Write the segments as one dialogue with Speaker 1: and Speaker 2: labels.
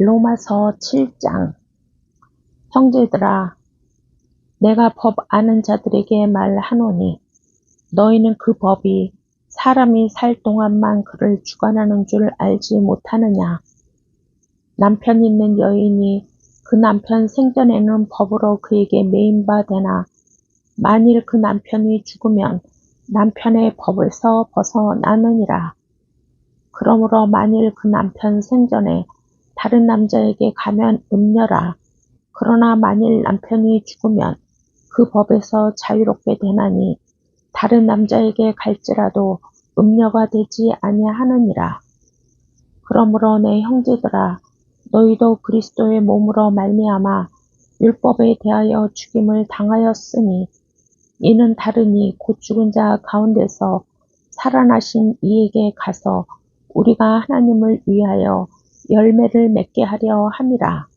Speaker 1: 로마서 7장. 형제들아, 내가 법 아는 자들에게 말하노니 너희는 그 법이 사람이 살 동안만 그를 주관하는 줄 알지 못하느냐. 남편 있는 여인이 그 남편 생전에는 법으로 그에게 매인 바 되나 만일 그 남편이 죽으면 남편의 법에서 벗어나느니라. 그러므로 만일 그 남편 생전에 다른 남자에게 가면 음녀라. 그러나 만일 남편이 죽으면 그 법에서 자유롭게 되나니 다른 남자에게 갈지라도 음녀가 되지 아니하느니라. 그러므로 내 형제들아, 너희도 그리스도의 몸으로 말미암아 율법에 대하여 죽임을 당하였으니 이는 다르니 곧 죽은 자 가운데서 살아나신 이에게 가서 우리가 하나님을 위하여 열매를 맺게 하려 함이라.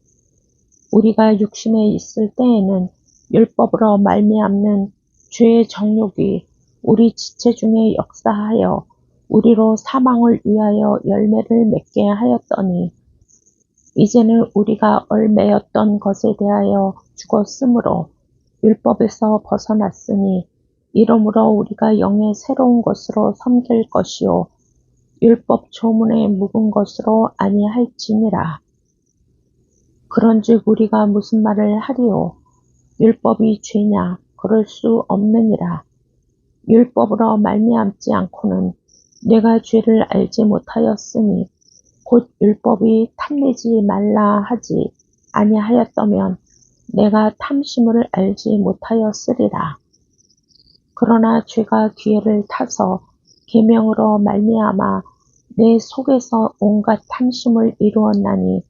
Speaker 1: 우리가 육신에 있을 때에는 율법으로 말미암는 죄의 정욕이 우리 지체 중에 역사하여 우리로 사망을 위하여 열매를 맺게 하였더니 이제는 우리가 얼매였던 것에 대하여 죽었으므로 율법에서 벗어났으니 이러므로 우리가 영의 새로운 것으로 섬길 것이요 율법 조문에 묵은 것으로 아니할지니라. 그런즉 우리가 무슨 말을 하리요? 율법이 죄냐? 그럴 수 없느니라. 율법으로 말미암지 않고는 내가 죄를 알지 못하였으니 곧 율법이 탐내지 말라 하지 아니하였다면 내가 탐심을 알지 못하였으리라. 그러나 죄가 기회를 타서 계명으로 말미암아 내 속에서 온갖 탐심을 이루었나니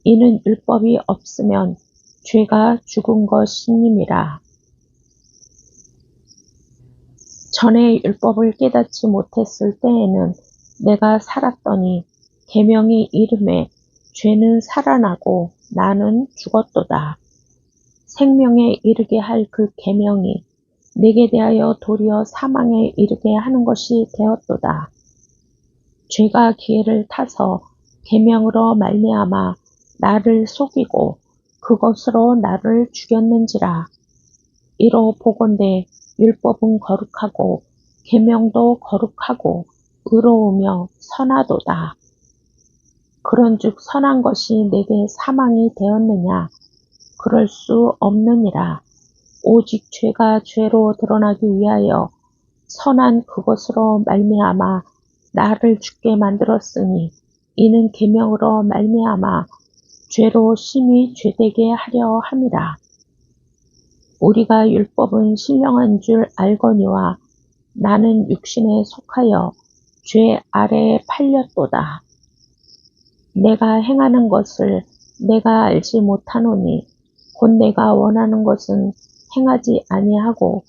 Speaker 1: 이는 율법이 없으면 죄가 죽은 것이님이라. 전에 율법을 깨닫지 못했을 때에는 내가 살았더니 계명이 이름에 죄는 살아나고 나는 죽었도다. 생명에 이르게 할 그 계명이 내게 대하여 도리어 사망에 이르게 하는 것이 되었도다. 죄가 기회를 타서 계명으로 말미암아 나를 속이고 그것으로 나를 죽였는지라. 이로 보건대 율법은 거룩하고 계명도 거룩하고 의로우며 선하도다. 그런즉 선한 것이 내게 사망이 되었느냐? 그럴 수 없느니라. 오직 죄가 죄로 드러나기 위하여 선한 그것으로 말미암아 나를 죽게 만들었으니 이는 계명으로 말미암아 죄로 심히 죄되게 하려 함이라. 우리가 율법은 신령한 줄 알거니와 나는 육신에 속하여 죄 아래에 팔렸도다. 내가 행하는 것을 내가 알지 못하노니 곧 내가 원하는 것은 행하지 아니하고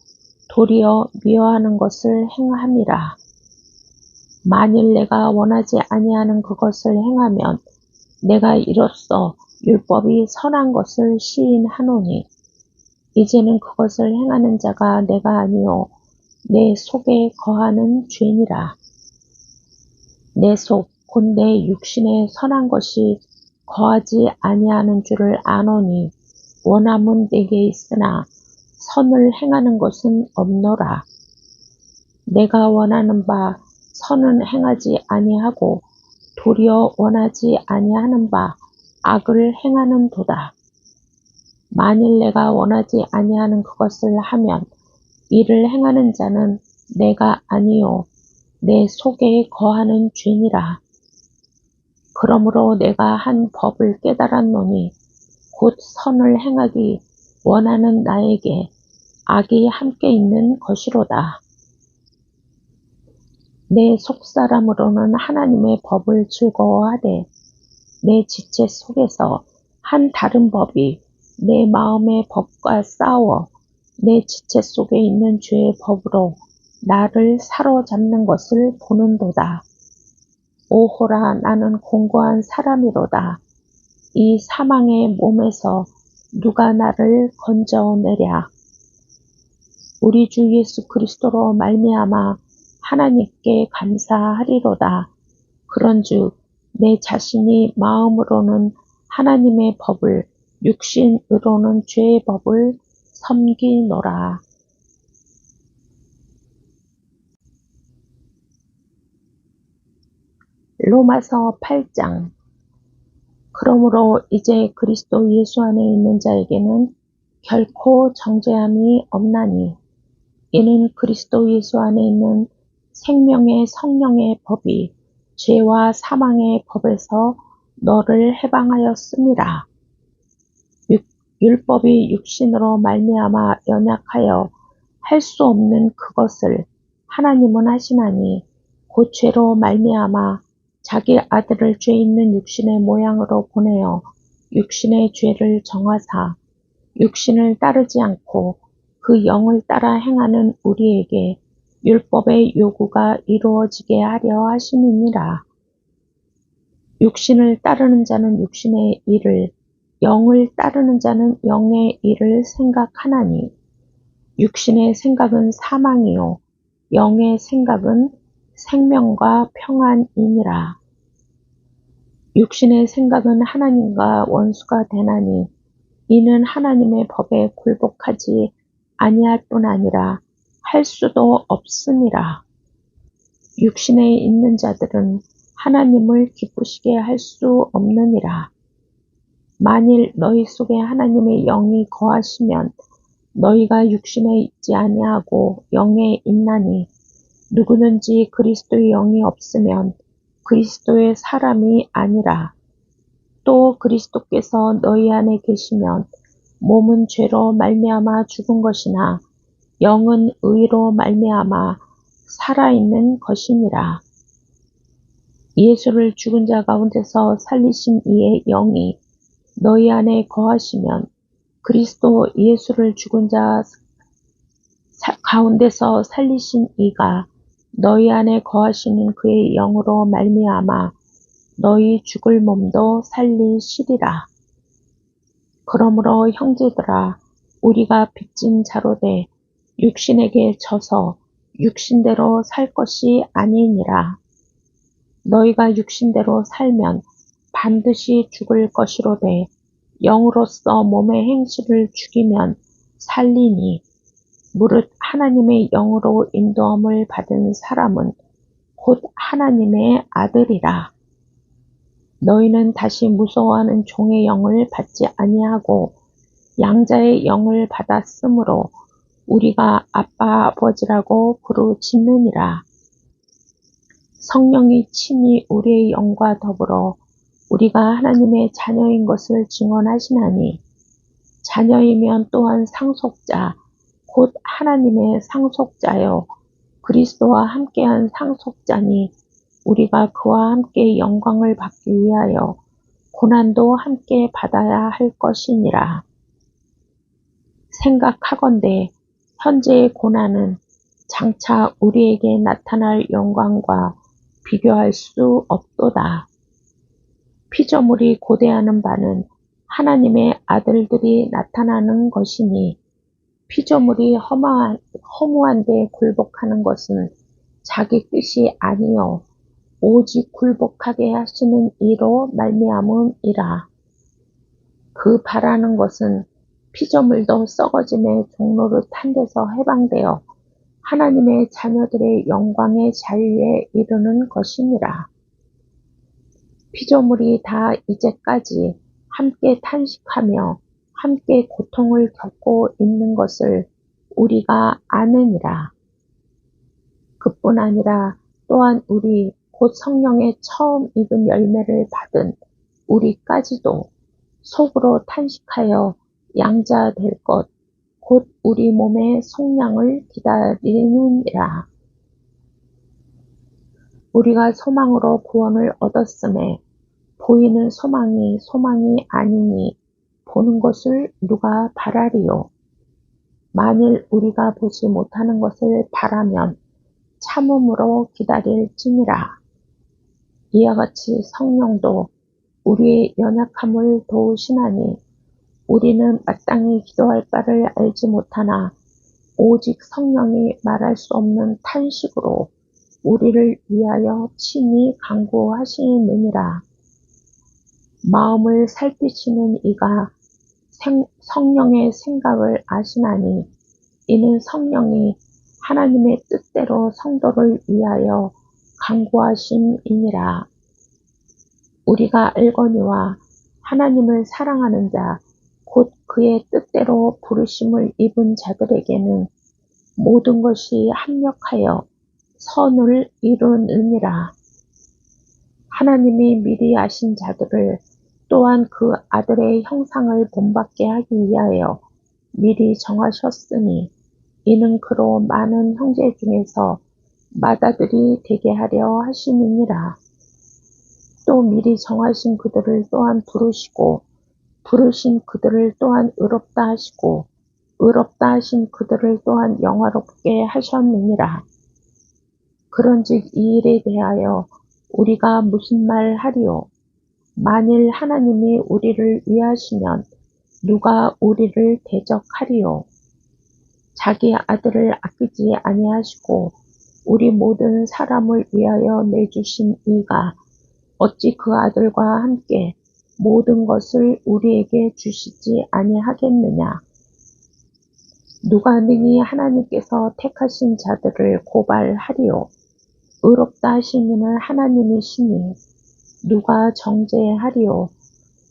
Speaker 1: 도리어 미워하는 것을 행함이라. 만일 내가 원하지 아니하는 그것을 행하면 내가 이로써 율법이 선한 것을 시인하노니 이제는 그것을 행하는 자가 내가 아니요 내 속에 거하는 죄니라. 내 속 곧 내 육신에 선한 것이 거하지 아니하는 줄을 아노니 원함은 내게 있으나 선을 행하는 것은 없노라. 내가 원하는 바 선은 행하지 아니하고 도리어 원하지 아니하는 바 악을 행하는 도다. 만일 내가 원하지 아니하는 그것을 하면 이를 행하는 자는 내가 아니요 내 속에 거하는 죄니라. 그러므로 내가 한 법을 깨달았노니 곧 선을 행하기 원하는 나에게 악이 함께 있는 것이로다. 내 속사람으로는 하나님의 법을 즐거워하되 내 지체 속에서 한 다른 법이 내 마음의 법과 싸워 내 지체 속에 있는 죄의 법으로 나를 사로잡는 것을 보는도다. 오호라 나는 공고한 사람이로다. 이 사망의 몸에서 누가 나를 건져내랴. 우리 주 예수 그리스도로 말미암아 하나님께 감사하리로다. 그런즉 내 자신이 마음으로는 하나님의 법을 육신으로는 죄의 법을 섬기노라. 로마서 8장. 그러므로 이제 그리스도 예수 안에 있는 자에게는 결코 정죄함이 없나니 이는 그리스도 예수 안에 있는 생명의 성령의 법이 죄와 사망의 법에서 너를 해방하였음이라. 율법이 육신으로 말미암아 연약하여 할 수 없는 그것을 하나님은 하시나니 곧 죄로 말미암아 자기 아들을 죄 있는 육신의 모양으로 보내어 육신의 죄를 정하사 육신을 따르지 않고 그 영을 따라 행하는 우리에게 율법의 요구가 이루어지게 하려 하심이니라. 육신을 따르는 자는 육신의 일을, 영을 따르는 자는 영의 일을 생각하나니 육신의 생각은 사망이요 영의 생각은 생명과 평안이니라. 육신의 생각은 하나님과 원수가 되나니 이는 하나님의 법에 굴복하지 아니할 뿐 아니라 할 수도 없음이라. 육신에 있는 자들은 하나님을 기쁘시게 할 수 없느니라. 만일 너희 속에 하나님의 영이 거하시면 너희가 육신에 있지 아니하고 영에 있나니 누구든지 그리스도의 영이 없으면 그리스도의 사람이 아니라. 또 그리스도께서 너희 안에 계시면 몸은 죄로 말미암아 죽은 것이나 영은 의로 말미암아 살아있는 것이니라. 예수를 죽은 자 가운데서 살리신 이의 영이 너희 안에 거하시면 그리스도 예수를 죽은 자 가운데서 살리신 이가 너희 안에 거하시는 그의 영으로 말미암아 너희 죽을 몸도 살리시리라. 그러므로 형제들아 우리가 빚진 자로되 육신에게 져서 육신대로 살 것이 아니니라. 너희가 육신대로 살면 반드시 죽을 것이로되 영으로서 몸의 행실을 죽이면 살리니 무릇 하나님의 영으로 인도함을 받은 사람은 곧 하나님의 아들이라. 너희는 다시 무서워하는 종의 영을 받지 아니하고 양자의 영을 받았으므로 우리가 아빠 아버지라고 부르짖느니라. 성령이 친히 우리의 영과 더불어 우리가 하나님의 자녀인 것을 증언하시나니 자녀이면 또한 상속자 곧 하나님의 상속자요 그리스도와 함께한 상속자니 우리가 그와 함께 영광을 받기 위하여 고난도 함께 받아야 할 것이니라. 생각하건대 현재의 고난은 장차 우리에게 나타날 영광과 비교할 수 없도다. 피조물이 고대하는 바는 하나님의 아들들이 나타나는 것이니 피조물이 허무한 데 굴복하는 것은 자기 뜻이 아니요 오직 굴복하게 하시는 이로 말미암음이라. 그 바라는 것은 피조물도 썩어짐의 종로를 탄 데서 해방되어 하나님의 자녀들의 영광의 자유에 이르는 것이니라. 피조물이 다 이제까지 함께 탄식하며 함께 고통을 겪고 있는 것을 우리가 아느니라. 그뿐 아니라 또한 우리 곧 성령의 처음 익은 열매를 받은 우리까지도 속으로 탄식하여 양자 될 것, 곧 우리 몸의 속량을 기다리느니라. 우리가 소망으로 구원을 얻었음에 보이는 소망이 아니니 보는 것을 누가 바라리요. 만일 우리가 보지 못하는 것을 바라면 참음으로 기다릴지니라. 이와 같이 성령도 우리의 연약함을 도우시나니 우리는 마땅히 기도할 바를 알지 못하나 오직 성령이 말할 수 없는 탄식으로 우리를 위하여 친히 간구하시느니라. 마음을 살피시는 이가 성령의 생각을 아시나니 이는 성령이 하나님의 뜻대로 성도를 위하여 간구하심이니라. 우리가 알거니와 하나님을 사랑하는 자, 곧 그의 뜻대로 부르심을 입은 자들에게는 모든 것이 합력하여 선을 이루느니라. 하나님이 미리 아신 자들을 또한 그 아들의 형상을 본받게 하기 위하여 미리 정하셨으니 이는 그로 많은 형제 중에서 맏아들이 되게 하려 하심이니라. 또 미리 정하신 그들을 또한 부르시고 부르신 그들을 또한 의롭다 하시고 의롭다 하신 그들을 또한 영화롭게 하셨느니라. 그런즉 이 일에 대하여 우리가 무슨 말 하리요? 만일 하나님이 우리를 위하시면 누가 우리를 대적하리요? 자기 아들을 아끼지 아니하시고 우리 모든 사람을 위하여 내주신 이가 어찌 그 아들과 함께 모든 것을 우리에게 주시지 아니하겠느냐? 누가 능히 하나님께서 택하신 자들을 고발하리요? 의롭다 하신 이는 하나님이시니 누가 정죄하리요?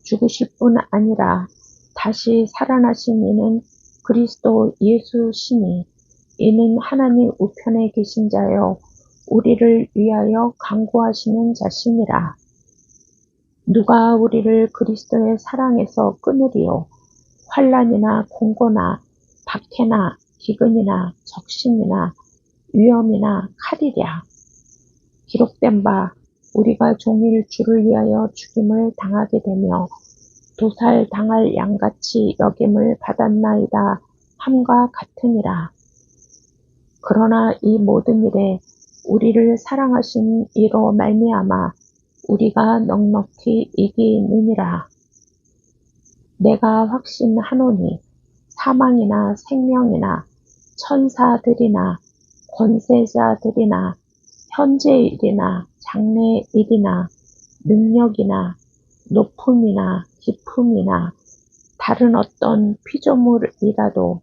Speaker 1: 죽으실 뿐 아니라 다시 살아나신 이는 그리스도 예수시니 이는 하나님 우편에 계신 자여 우리를 위하여 간구하시는 자시니라. 누가 우리를 그리스도의 사랑에서 끊으리요? 환난이나 공고나 박해나 기근이나 적신이나 위험이나 칼이랴. 기록된 바 우리가 종일 주를 위하여 죽임을 당하게 되며 도살 당할 양같이 여김을 받았나이다 함과 같으니라. 그러나 이 모든 일에 우리를 사랑하신 이로 말미암아 우리가 넉넉히 이기느니라. 내가 확신하노니 사망이나 생명이나 천사들이나 권세자들이나 현재일이나 장래일이나 능력이나 높음이나 깊음이나 다른 어떤 피조물이라도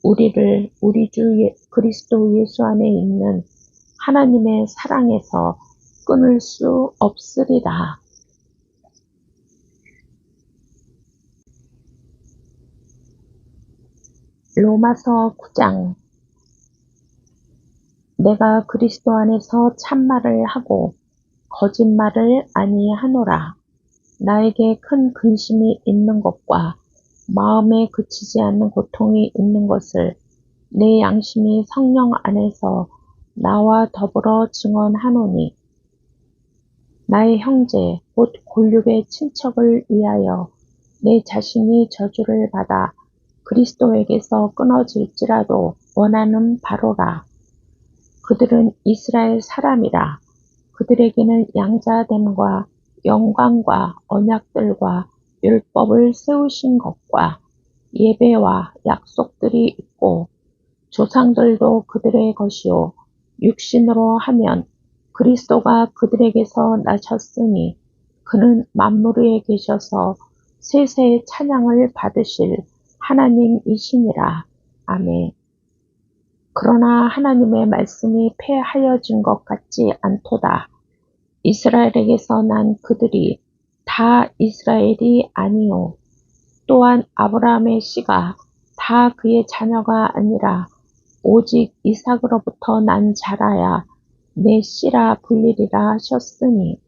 Speaker 1: 우리를 우리 주 그리스도 예수 안에 있는 하나님의 사랑에서 끊을 수 없으리라. 로마서 9장. 내가 그리스도 안에서 참말을 하고 거짓말을 아니하노라. 나에게 큰 근심이 있는 것과 마음에 그치지 않는 고통이 있는 것을 내 양심이 성령 안에서 나와 더불어 증언하노니 나의 형제 곧 골육의 친척을 위하여 내 자신이 저주를 받아 그리스도에게서 끊어질지라도 원하는 바로라. 그들은 이스라엘 사람이라. 그들에게는 양자됨과 영광과 언약들과 율법을 세우신 것과 예배와 약속들이 있고 조상들도 그들의 것이요 육신으로 하면 그리스도가 그들에게서 나셨으니 그는 만물 위에 계셔서 세세의 찬양을 받으실 하나님이시니라. 아멘. 그러나 하나님의 말씀이 폐하여진 것 같지 않도다. 이스라엘에게서 난 그들이 다 이스라엘이 아니요 또한 아브라함의 씨가 다 그의 자녀가 아니라 오직 이삭으로부터 난 자라야 내 씨라 불리리라 하셨으니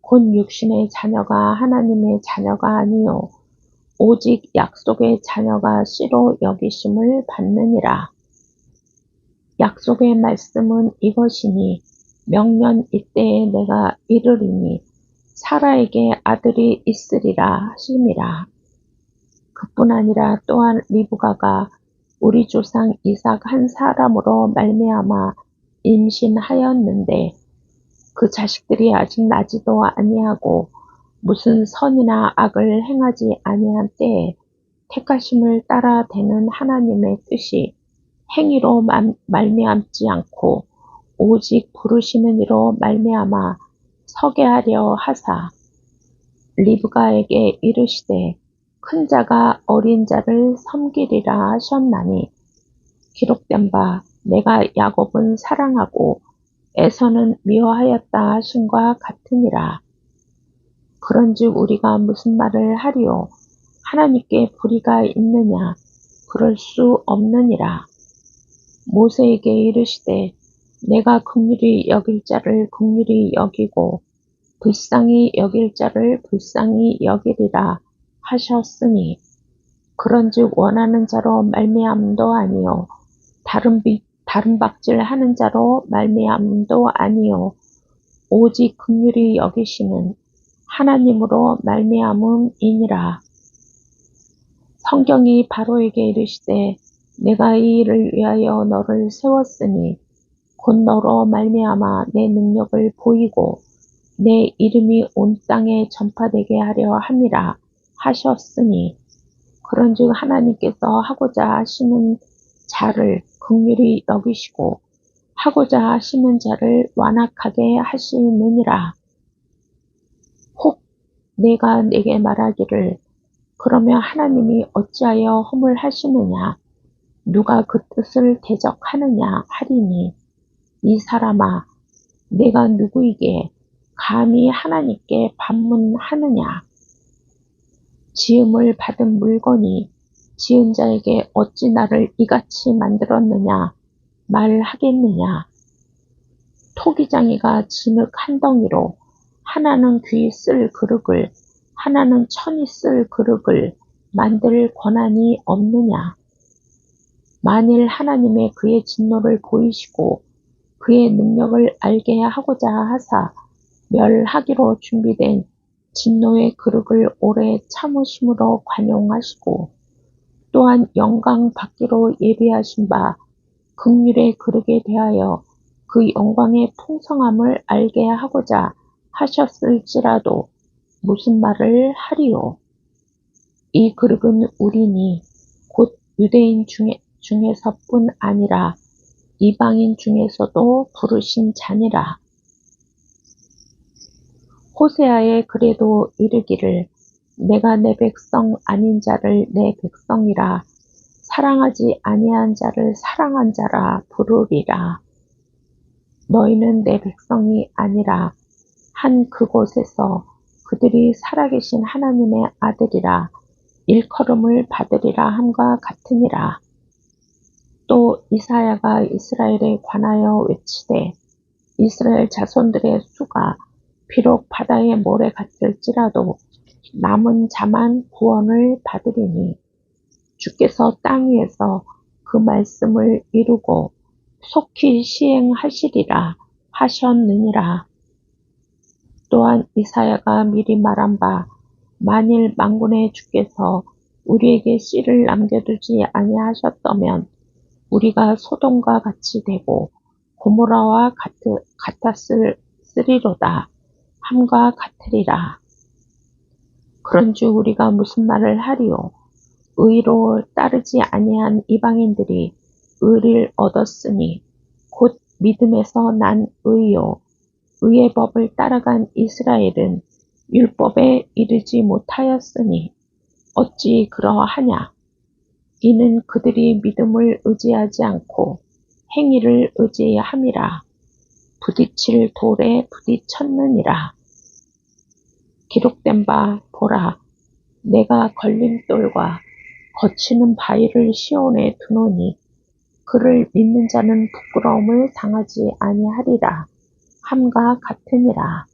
Speaker 1: 곧 육신의 자녀가 하나님의 자녀가 아니요 오직 약속의 자녀가 씨로 여기심을 받느니라. 약속의 말씀은 이것이니 명년 이때에 내가 이르리니 사라에게 아들이 있으리라 하심이라. 그뿐 아니라 또한 리브가가 우리 조상 이삭 한 사람으로 말미암아 임신하였는데 그 자식들이 아직 나지도 아니하고 무슨 선이나 악을 행하지 아니한 때에 택하심을 따라 되는 하나님의 뜻이 행위로 말미암지 않고 오직 부르시는 이로 말미암아 서게 하려 하사 리브가에게 이르시되 큰 자가 어린 자를 섬기리라 하셨나니 기록된 바 내가 야곱은 사랑하고 에서는 미워하였다 하심과 같으니라. 그런즉 우리가 무슨 말을 하리요? 하나님께 불의가 있느냐? 그럴 수 없느니라. 모세에게 이르시되 내가 긍휼히 여길 자를 긍휼히 여기고 불쌍히 여길 자를 불쌍히 여기리라 하셨으니 그런즉 원하는 자로 말미암음도 아니요 다른 박질하는 자로 말미암음도 아니요 오직 긍휼히 여기시는 하나님으로 말미암음이니라. 성경이 바로에게 이르시되 내가 이 일을 위하여 너를 세웠으니 곧 너로 말미암아 내 능력을 보이고 내 이름이 온 땅에 전파되게 하려 함이라 하셨으니 그런즉 하나님께서 하고자 하시는 자를 긍휼히 여기시고 하고자 하시는 자를 완악하게 하시느니라. 혹 내가 내게 말하기를 그러면 하나님이 어찌하여 허물하시느냐 누가 그 뜻을 대적하느냐 하리니 이 사람아 내가 누구이게 감히 하나님께 반문하느냐 지음을 받은 물건이 지은 자에게 어찌 나를 이같이 만들었느냐 말하겠느냐 토기장이가 진흙 한 덩이로 하나는 귀 쓸 그릇을 하나는 천이 쓸 그릇을 만들 권한이 없느냐 만일 하나님의 그의 진노를 보이시고 그의 능력을 알게 하고자 하사 멸하기로 준비된 진노의 그릇을 오래 참으심으로 관용하시고 또한 영광 받기로 예비하신 바 긍휼의 그릇에 대하여 그 영광의 풍성함을 알게 하고자 하셨을지라도 무슨 말을 하리요? 이 그릇은 우리니 곧 유대인 중에서뿐 아니라 이방인 중에서도 부르신 자니라. 호세아에 그래도 이르기를 내가 내 백성 아닌 자를 내 백성이라 사랑하지 아니한 자를 사랑한 자라 부르리라. 너희는 내 백성이 아니라 한 그곳에서 그들이 살아계신 하나님의 아들이라 일컬음을 받으리라 함과 같으니라. 또 이사야가 이스라엘에 관하여 외치되 이스라엘 자손들의 수가 비록 바다의 모래 같을지라도 남은 자만 구원을 받으리니 주께서 땅 위에서 그 말씀을 이루고 속히 시행하시리라 하셨느니라. 또한 이사야가 미리 말한 바 만일 만군의 주께서 우리에게 씨를 남겨두지 아니하셨다면 우리가 소돔과 같이 되고 고모라와 같았으리로다 함과 같으리라. 그런즉 우리가 무슨 말을 하리요? 의로 따르지 아니한 이방인들이 의를 얻었으니 곧 믿음에서 난 의요 의의 법을 따라간 이스라엘은 율법에 이르지 못하였으니 어찌 그러하냐? 이는 그들이 믿음을 의지하지 않고 행위를 의지함이라. 부딪힐 돌에 부딪혔느니라. 기록된 바 보라 내가 걸림돌과 거치는 바위를 시온에 두노니 그를 믿는 자는 부끄러움을 당하지 아니하리라 함과 같으니라.